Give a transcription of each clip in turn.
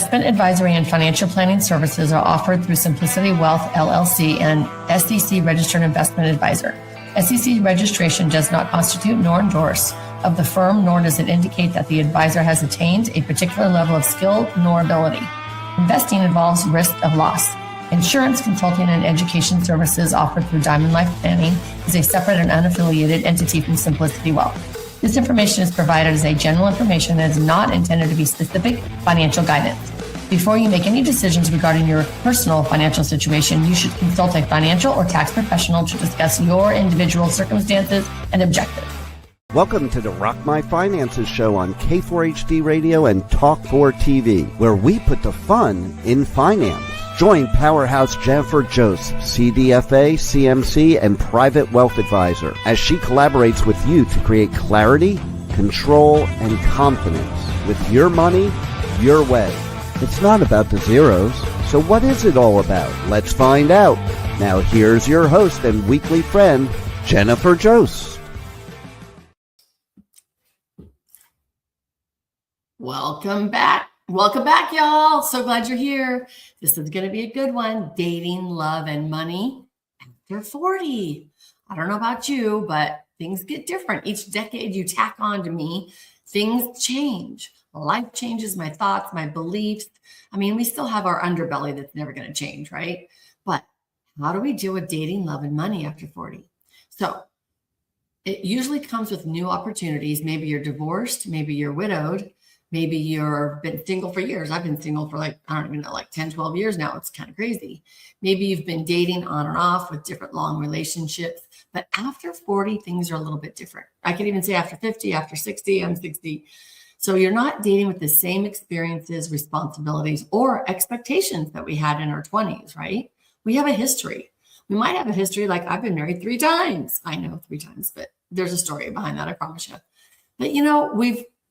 Investment advisory and financial planning services are offered through Simplicity Wealth, LLC, and SEC Registered Investment Advisor. SEC registration does not constitute nor endorse of the firm, nor does it indicate that the advisor has attained a particular level of skill nor ability. Investing involves risk of loss. Insurance, consulting, and education services offered through Diamond Life Planning is a separate and unaffiliated entity from Simplicity Wealth. This information is provided as a general information and is not intended to be specific financial guidance. Before you make any decisions regarding your personal financial situation, you should consult a financial or tax professional to discuss your individual circumstances and objectives. Welcome to the Rock My Finances show on K4HD Radio and Talk4 TV, where we put the fun in finance. Join Powerhouse Jennifer Joseph, CDFA, CMC, and Private Wealth Advisor, as she collaborates with you to create clarity, control, and confidence with your money, your way. It's not about the zeros, so what is it all about? Let's find out. Now here's your host and weekly friend, Jennifer Joseph. Welcome back. Welcome back, y'all. So glad you're here. This is going to be a good one. Dating, love, and money after 40. I don't know about you, but things get different. Each decade you tack on to me, things change. Life changes, my thoughts, my beliefs. I mean, we still have our underbelly that's never going to change, right? But how do we deal with dating, love, and money after 40? So it usually comes with new opportunities. Maybe you're divorced, maybe you're widowed. Maybe you've been single for years. I've been single for I don't even know, 10, 12 years now. It's kind of crazy. Maybe you've been dating on and off with different long relationships. But after 40, things are a little bit different. I could even say after 50, after 60, I'm 60. So you're not dating with the same experiences, responsibilities, or expectations that we had in our 20s, right? We have a history. We might have a history like I've been married 3 times. I know 3 times, but there's a story behind that, I promise you. But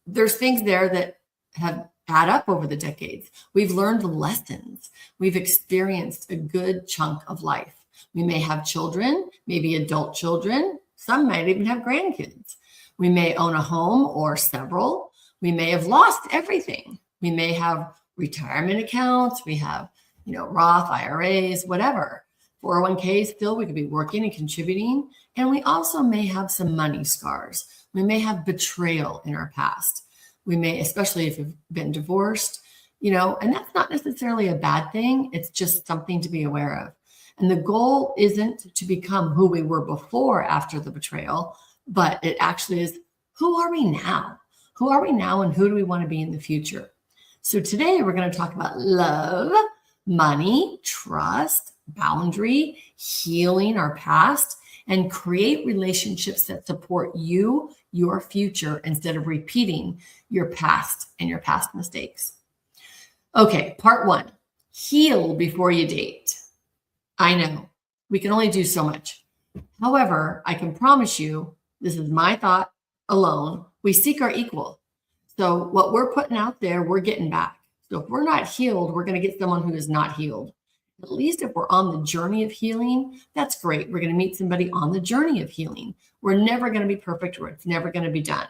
there's things there that have add up over the decades. We've learned lessons. We've experienced a good chunk of life. We may have children, maybe adult children. Some might even have grandkids. We may own a home or several. We may have lost everything. We may have retirement accounts. We have, Roth, IRAs, whatever. 401ks still, we could be working and contributing. And we also may have some money scars. We may have betrayal in our past. We may, especially if you've been divorced, and that's not necessarily a bad thing. It's just something to be aware of. And the goal isn't to become who we were before after the betrayal, but it actually is, who are we now? Who are we now and who do we want to be in the future? So today we're going to talk about love, money, trust, boundary, healing our past, and create relationships that support you, your future, instead of repeating your past and your past mistakes. Okay, part 1, heal before you date. I know we can only do so much. However, I can promise you, this is my thought alone, we seek our equal. So what we're putting out there, we're getting back. So if we're not healed, we're going to get someone who is not healed. At least if we're on the journey of healing, that's great. We're going to meet somebody on the journey of healing. We're never going to be perfect, or it's never going to be done.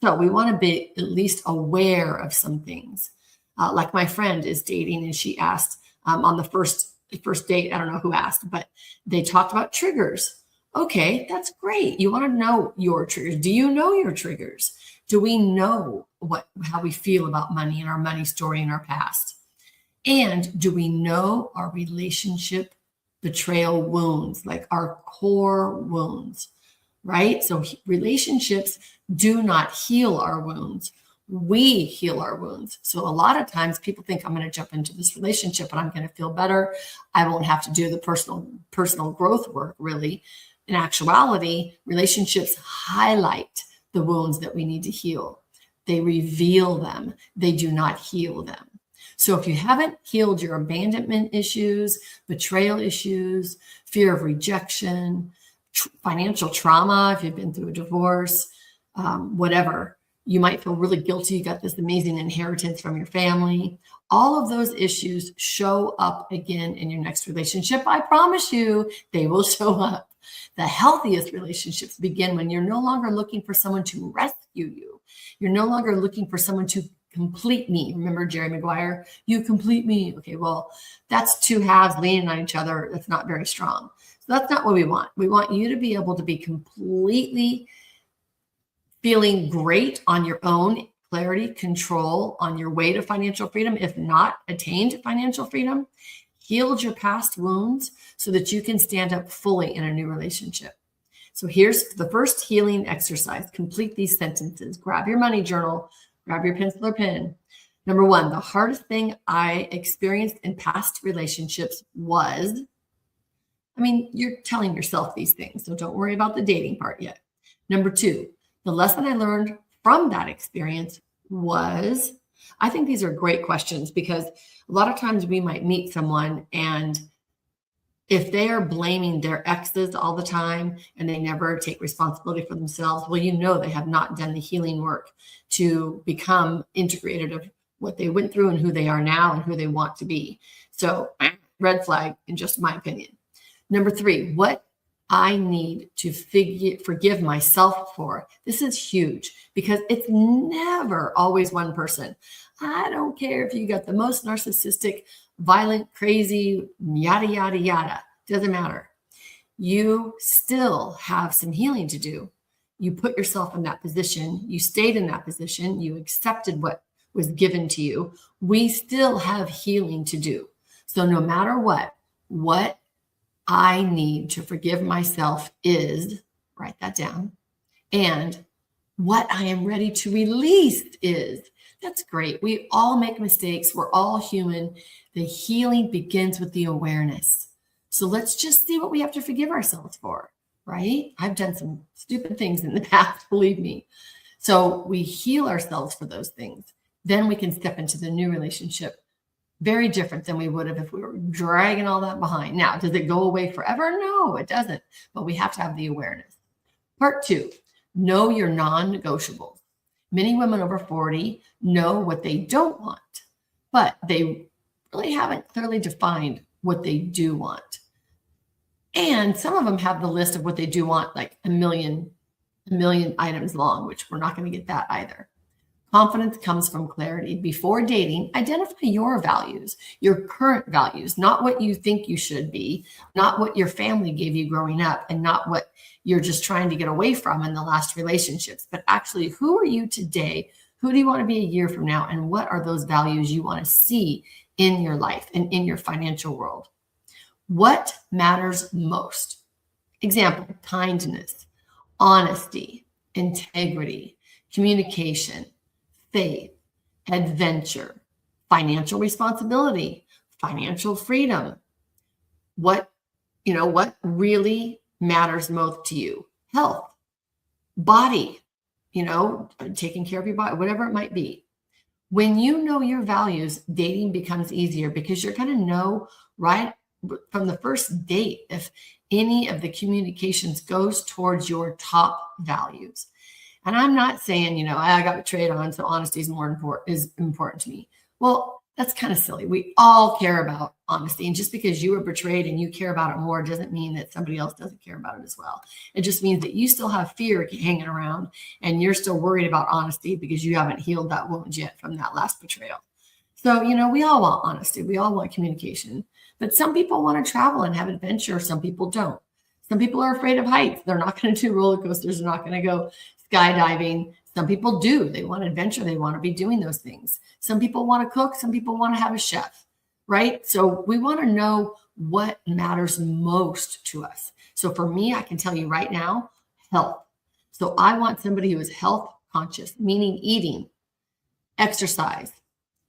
So we want to be at least aware of some things. Like my friend is dating, and she asked on the first date, I don't know who asked, but they talked about triggers. Okay, that's great. You want to know your triggers. Do you know your triggers? Do we know how we feel about money and our money story in our past? And do we know our relationship betrayal wounds, like our core wounds, right? So relationships do not heal our wounds. We heal our wounds. So a lot of times people think, I'm going to jump into this relationship and I'm going to feel better. I won't have to do the personal growth work, really. In actuality, relationships highlight the wounds that we need to heal. They reveal them. They do not heal them. So if you haven't healed your abandonment issues, betrayal issues, fear of rejection, financial trauma, if you've been through a divorce, whatever, you might feel really guilty. You got this amazing inheritance from your family. All of those issues show up again in your next relationship. I promise you, they will show up. The healthiest relationships begin when you're no longer looking for someone to rescue you. You're no longer looking for someone to complete me. Remember Jerry Maguire? You complete me. Okay, well, that's two halves leaning on each other. That's not very strong. So that's not what we want. We want you to be able to be completely feeling great on your own, clarity, control on your way to financial freedom, if not attained financial freedom, healed your past wounds so that you can stand up fully in a new relationship. So here's the first healing exercise. Complete these sentences. Grab your money journal, grab your pencil or pen. Number one, the hardest thing I experienced in past relationships was, you're telling yourself these things, so don't worry about the dating part yet. Number two, the lesson I learned from that experience was, I think these are great questions because a lot of times we might meet someone and if they are blaming their exes all the time and they never take responsibility for themselves, well, they have not done the healing work to become integrated of what they went through and who they are now and who they want to be. So red flag in just my opinion. Number three, what I need to forgive myself for. This is huge because it's never always one person. I don't care if you got the most narcissistic, violent, crazy, yada, yada, yada. Doesn't matter. You still have some healing to do. You put yourself in that position. You stayed in that position. You accepted what was given to you. We still have healing to do. So no matter what I need to forgive myself is, write that down, and what I am ready to release is. That's great. We all make mistakes. We're all human. The healing begins with the awareness. So let's just see what we have to forgive ourselves for, right? I've done some stupid things in the past, believe me. So we heal ourselves for those things. Then we can step into the new relationship very different than we would have if we were dragging all that behind. Now, does it go away forever? No, it doesn't. But we have to have the awareness. Part two, know your non-negotiables. Many women over 40 know what they don't want, but they really haven't clearly defined what they do want. And some of them have the list of what they do want, like a million items long, which we're not going to get that either. Confidence comes from clarity. Before dating, identify your values, your current values, not what you think you should be, not what your family gave you growing up, and not what you're just trying to get away from in the last relationships, but actually, who are you today? Who do you want to be a year from now? And what are those values you want to see in your life and in your financial world? What matters most? Example, kindness, honesty, integrity, communication, faith, adventure, financial responsibility, financial freedom. What really matters most to you? Health, body, taking care of your body, whatever it might be. When you know your values, dating becomes easier because you're going to know right from the first date if any of the communications goes towards your top values. And I'm not saying, I got betrayed on, so honesty is important to me. Well, that's kind of silly. We all care about honesty. And just because you were betrayed and you care about it more doesn't mean that somebody else doesn't care about it as well. It just means that you still have fear hanging around and you're still worried about honesty because you haven't healed that wound yet from that last betrayal. So, we all want honesty. We all want communication. But some people want to travel and have adventure. Some people don't. Some people are afraid of heights. They're not going to do roller coasters. They're not going to go skydiving. Some people do. They want adventure. They want to be doing those things. Some people want to cook. Some people want to have a chef, right? So we want to know what matters most to us. So for me, I can tell you right now, health. So I want somebody who is health conscious, meaning eating, exercise,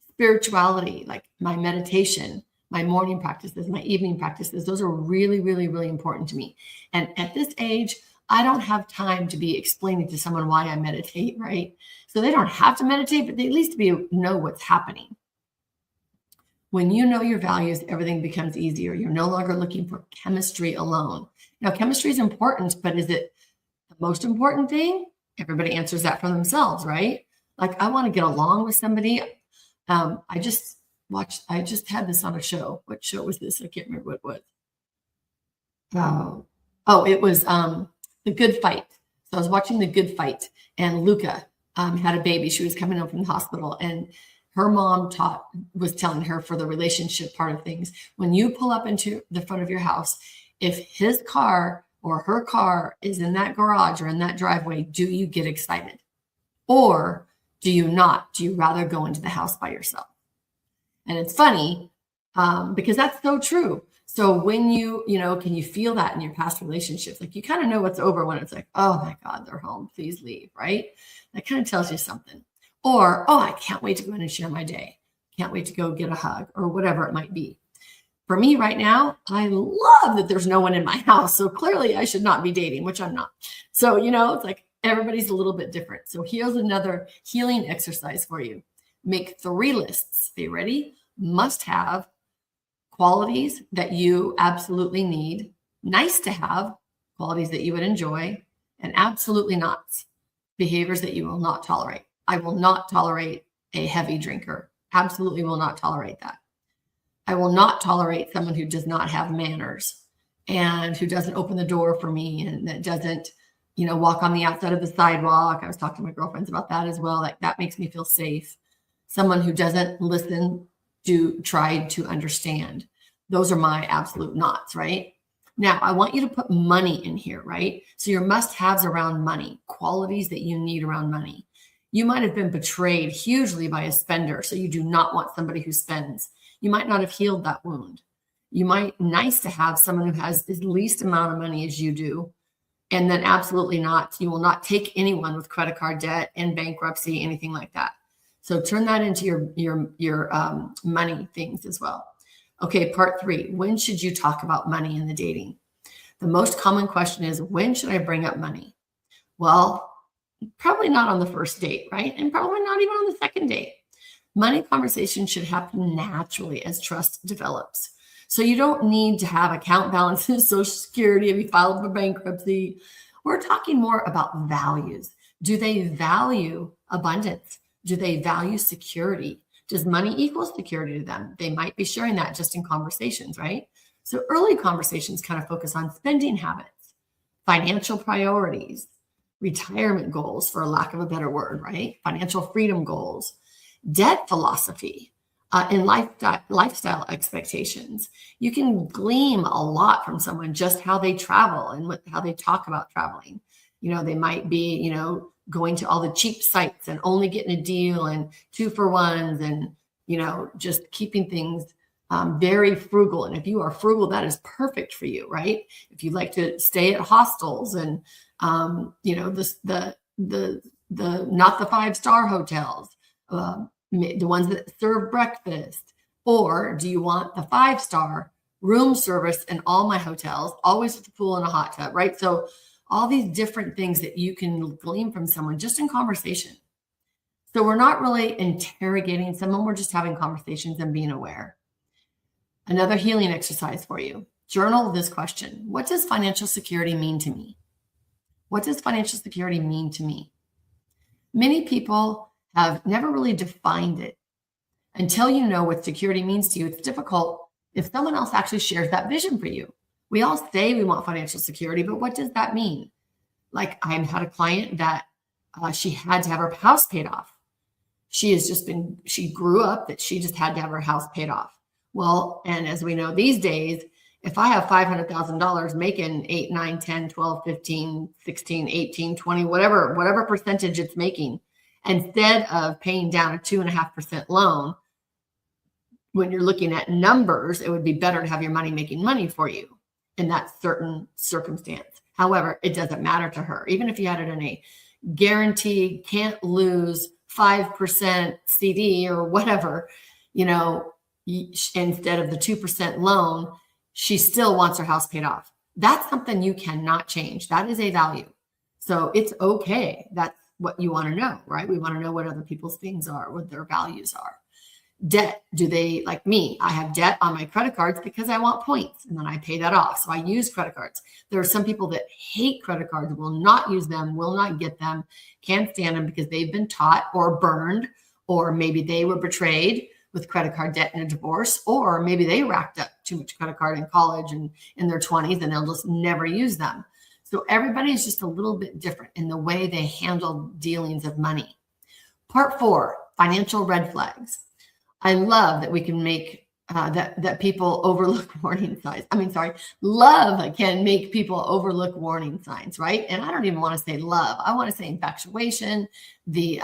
spirituality, like my meditation, my morning practices, my evening practices. Those are really, really, really important to me. And at this age, I don't have time to be explaining to someone why I meditate, right? So they don't have to meditate, but they at least know what's happening. When you know your values, everything becomes easier. You're no longer looking for chemistry alone. Now, chemistry is important, but is it the most important thing? Everybody answers that for themselves, right? Like, I want to get along with somebody. I just had this on a show. What show was this? I can't remember what it was. It was The Good Fight. So I was watching The Good Fight, and Luca, had a baby. She was coming home from the hospital, and her mom was telling her for the relationship part of things, when you pull up into the front of your house, if his car or her car is in that garage or in that driveway, do you get excited? Or do you not? Do you rather go into the house by yourself? And it's funny because that's so true. So when can you feel that in your past relationships? Like you kind of know what's over when it's like, oh my God, they're home. Please leave, right? That kind of tells you something. Or, oh, I can't wait to go in and share my day. Can't wait to go get a hug or whatever it might be. For me right now, I love that there's no one in my house. So clearly I should not be dating, which I'm not. So, it's like everybody's a little bit different. So here's another healing exercise for you. Make 3 lists. Are you ready? Must have, qualities that you absolutely need, nice to have, qualities that you would enjoy, and absolutely not, behaviors that you will not tolerate. I will not tolerate a heavy drinker. Absolutely will not tolerate that. I will not tolerate someone who does not have manners and who doesn't open the door for me and that doesn't, walk on the outside of the sidewalk. I was talking to my girlfriends about that as well. Like that makes me feel safe. Someone who doesn't listen to try to understand. Those are my absolute nots, right? Now, I want you to put money in here, right? So your must-haves around money, qualities that you need around money. You might have been betrayed hugely by a spender, so you do not want somebody who spends. You might not have healed that wound. You might nice to have someone who has the least amount of money as you do, and then absolutely not. You will not take anyone with credit card debt and bankruptcy, anything like that. So turn that into your money things as well. Okay, part 3. When should you talk about money in the dating? The most common question is, when should I bring up money? Well, probably not on the first date, right? And probably not even on the second date. Money conversation should happen naturally as trust develops. So you don't need to have account balances, Social Security, if you filed for bankruptcy. We're talking more about values. Do they value abundance? Do they value security? Does money equal security to them? They might be sharing that just in conversations, right? So early conversations kind of focus on spending habits, financial priorities, retirement goals, for a lack of a better word, right? Financial freedom goals, debt philosophy, and lifestyle expectations. You can glean a lot from someone, just how they travel and how they talk about traveling. They might be, going to all the cheap sites and only getting a deal and 2-for-1s and, just keeping things very frugal. And if you are frugal, that is perfect for you, right? If you like to stay at hostels and, the not the 5-star hotels, the ones that serve breakfast, or do you want the 5-star room service in all my hotels, always with a pool and a hot tub, right? So all these different things that you can glean from someone just in conversation. So we're not really interrogating someone. We're just having conversations and being aware. Another healing exercise for you. Journal this question. What does financial security mean to me? What does financial security mean to me? Many people have never really defined it. Until you know what security means to you, it's difficult if someone else actually shares that vision for you. We all say we want financial security, but what does that mean? Like I had a client that she had to have her house paid off. She grew up that she just had to have her house paid off. Well, and as we know these days, if I have $500,000 making 8, 9, 10, 12, 15, 16, 18, 20, whatever percentage it's making, instead of paying down a 2.5% loan, when you're looking at numbers, it would be better to have your money making money for you in that certain circumstance. However, it doesn't matter to her. Even if you had it in a guaranteed, can't lose 5% CD or whatever, instead of the 2% loan, she still wants her house paid off. That's something you cannot change. That is a value. So it's okay. That's what you want to know, right? We want to know what other people's things are, what their values are. Debt. Do they, like me, I have debt on my credit cards because I want points and then I pay that off. So I use credit cards. There are some people that hate credit cards, will not use them, will not get them, can't stand them because they've been taught or burned, or maybe they were betrayed with credit card debt in a divorce, or maybe they racked up too much credit card in college and in their 20s and they'll just never use them. So everybody is just a little bit different in the way they handle dealings of money. Part 4, financial red flags. I love that we can make that people overlook warning signs. Love can make people overlook warning signs, right? And I don't even want to say love. I want to say infatuation, the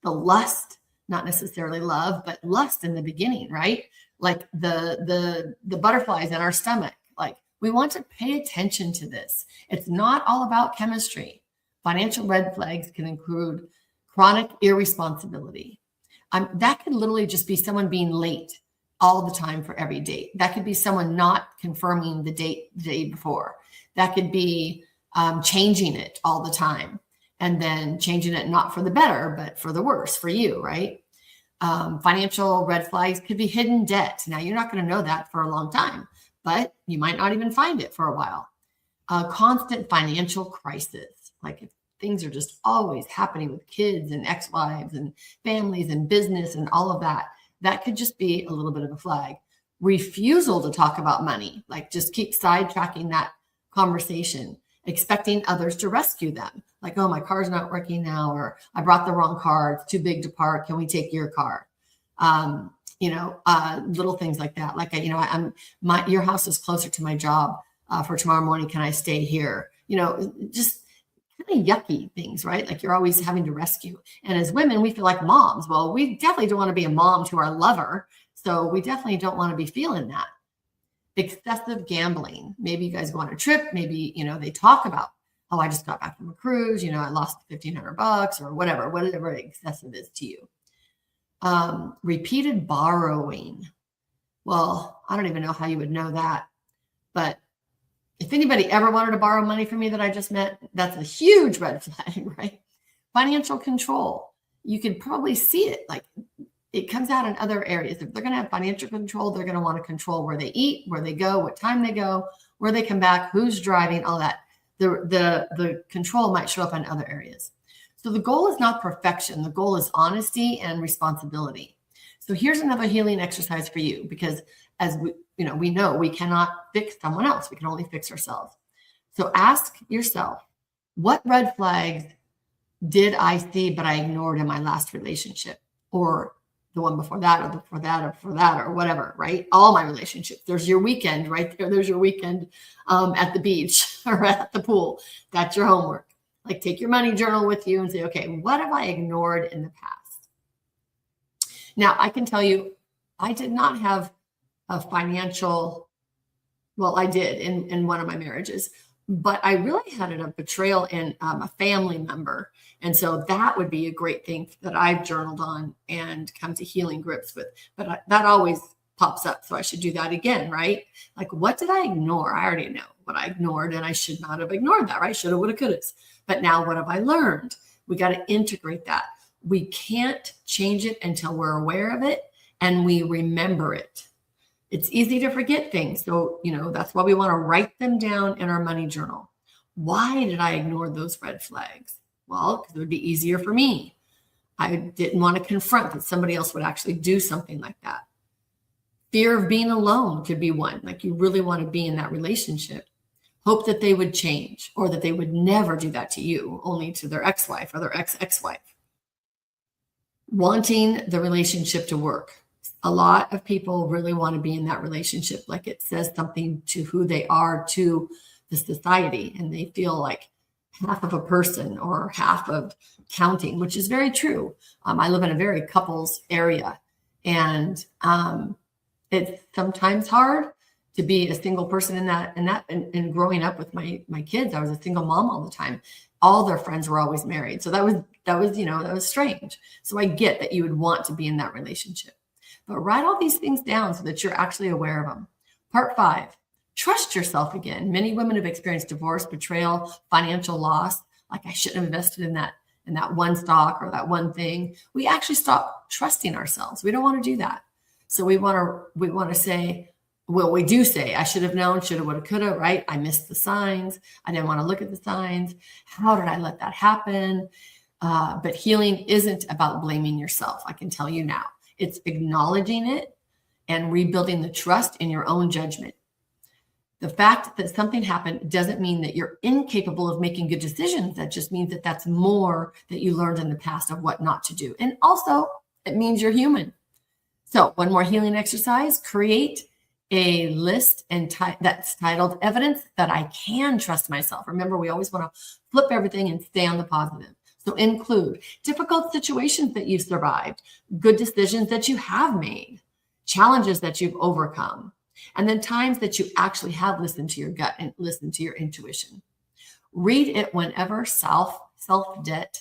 lust, not necessarily love, but lust in the beginning, right? Like the butterflies in our stomach. Like, we want to pay attention to this. It's not all about chemistry. Financial red flags can include chronic irresponsibility. That could literally just be someone being late all the time for every date. That could be someone not confirming the date the day before. That could be changing it all the time, and then changing it not for the better, but for the worse for you, right? Financial red flags could be hidden debt. Now, you're not going to know that for a long time, but you might not even find it for a while. Constant financial crisis, like if things are just always happening with kids and ex-wives and families and business and all of that, that could just be a little bit of a flag. Refusal to talk about money, like just keep sidetracking that conversation, expecting others to rescue them. Like, oh, my car's not working now, or I brought the wrong car. It's too big to park. Can we take your car? Little things like that. Like, your house is closer to my job for tomorrow morning. Can I stay here? Just kind of yucky things, right? Like, you're always having to rescue. And as women, we feel like moms. Well, we definitely don't want to be a mom to our lover. So we definitely don't want to be feeling that. Excessive gambling. Maybe you guys go on a trip. Maybe, they talk about, oh, I just got back from a cruise. I lost $1,500 or whatever excessive is to you. Repeated borrowing. Well, I don't even know how you would know that. But if anybody ever wanted to borrow money from me that I just met, that's a huge red flag, right? Financial control. You could probably see it. Like, it comes out in other areas. If they're going to have financial control, they're going to want to control where they eat, where they go, what time they go, where they come back, who's driving, all that. The control might show up in other areas. So the goal is not perfection. The goal is honesty and responsibility. So here's another healing exercise for you, because as we know we cannot fix someone else. We can only fix ourselves. So ask yourself, what red flags did I see but I ignored in my last relationship, or the one before that, or before that, or before that, or whatever, right? All my relationships. There's your weekend right there. There's your weekend at the beach or at the pool. That's your homework. Like, take your money journal with you and say, okay, what have I ignored in the past? Now, I can tell you, I did not have a financial, well, I did in one of my marriages, but I really had a betrayal in a family member. And so that would be a great thing that I've journaled on and come to healing grips with. But that always pops up. So I should do that again, right? Like, what did I ignore? I already know what I ignored, and I should not have ignored that, right? Shoulda, woulda, coulda. But now what have I learned? We got to integrate that. We can't change it until we're aware of it and we remember it. It's easy to forget things. So, that's why we want to write them down in our money journal. Why did I ignore those red flags? Well, because it would be easier for me. I didn't want to confront that somebody else would actually do something like that. Fear of being alone could be one. Like, you really want to be in that relationship. Hope that they would change, or that they would never do that to you, only to their ex-wife or their ex-wife. Wanting the relationship to work. A lot of people really want to be in that relationship. Like, it says something to who they are to the society, and they feel like half of a person or half of counting, which is very true. I live in a very couples area, and it's sometimes hard to be a single person and growing up with my kids. I was a single mom all the time. All their friends were always married. So that was strange. So I get that you would want to be in that relationship, but write all these things down so that you're actually aware of them. Part 5, trust yourself again. Many women have experienced divorce, betrayal, financial loss. Like, I shouldn't have invested in that one stock or that one thing. We actually stop trusting ourselves. We don't want to do that. So we want to say, well, we do say, I should have known, shoulda, woulda, coulda, right? I missed the signs. I didn't want to look at the signs. How did I let that happen? But healing isn't about blaming yourself. I can tell you now. It's acknowledging it and rebuilding the trust in your own judgment. The fact that something happened doesn't mean that you're incapable of making good decisions. That just means that that's more that you learned in the past of what not to do. And also, it means you're human. So one more healing exercise: create a list that's titled Evidence That I Can Trust Myself. Remember, we always want to flip everything and stay on the positive. So include difficult situations that you've survived, good decisions that you have made, challenges that you've overcome, and then times that you actually have listened to your gut and listened to your intuition. Read it whenever self-doubt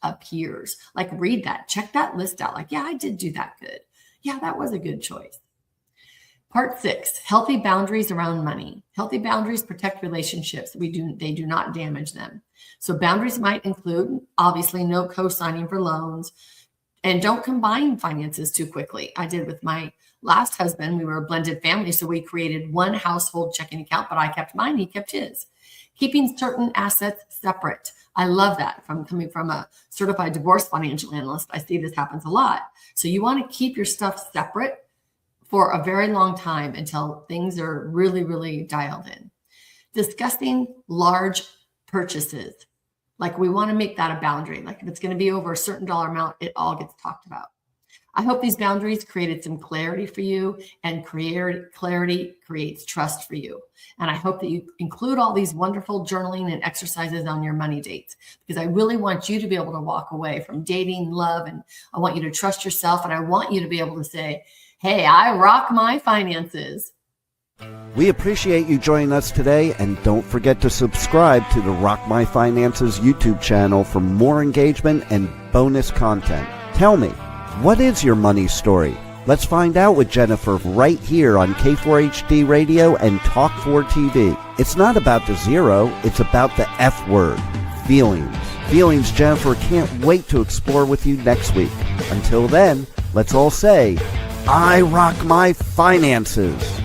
appears. Like, read that, check that list out. Like, yeah, I did do that good. Yeah, that was a good choice. Part 6, healthy boundaries around money. Healthy boundaries protect relationships. They do not damage them. So boundaries might include, obviously, no co-signing for loans, and don't combine finances too quickly. I did with my last husband. We were a blended family, so we created one household checking account, but I kept mine, he kept his. Keeping certain assets separate. I love that. Coming from a certified divorce financial analyst, I see this happens a lot. So you want to keep your stuff separate for a very long time until things are really, really dialed in. Discussing large purchases. Like, we want to make that a boundary. Like, if it's going to be over a certain dollar amount, it all gets talked about. I hope these boundaries created some clarity for you, and clarity creates trust for you. And I hope that you include all these wonderful journaling and exercises on your money dates, because I really want you to be able to walk away from dating, love, and I want you to trust yourself. And I want you to be able to say, hey, I rock my finances. We appreciate you joining us today, and don't forget to subscribe to the Rock My Finances YouTube channel for more engagement and bonus content. Tell me, what is your money story? Let's find out with Jennifer right here on K4HD Radio and Talk4 TV. It's not about the zero, it's about the F word, feelings. Feelings Jennifer can't wait to explore with you next week. Until then, let's all say, I rock my finances.